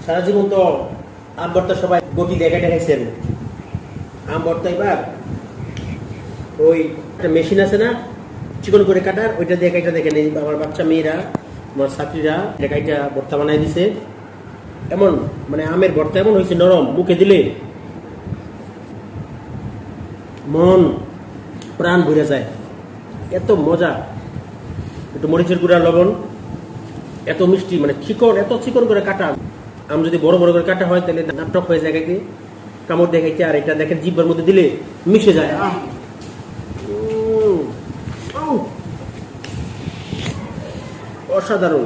সারা জীবন তো আম ভর্তা সবাই বটি দেখে দেখাইছেন। আম ভর্তা এবার ওই একটা মেশিন আছে না চিকন করে কাটার, ওইটা দিয়ে কাইটা দেখেন। আমার বাচ্চা মেয়েরা, আমার ছাত্রীরা কাইটা ভর্তা বানাই দিছে। এমন মানে আমের ভর্তা এমন হয়েছে নরম, মুখে দিলে মন প্রাণ ভরে যায়, এত মজা। একটু মরিচের গুঁড়া, লবণ, এত মিষ্টি, মানে চিকন, এত চিকন করে কাটা। আম যদি বড় বড় করে কাটা হয় তাহলে নাটক হয়ে যায়, একে কামড় দেখাইতে। আর এটা দেখেন জিব্বার মধ্যে দিলে মিশে যায়। অসাধারণ।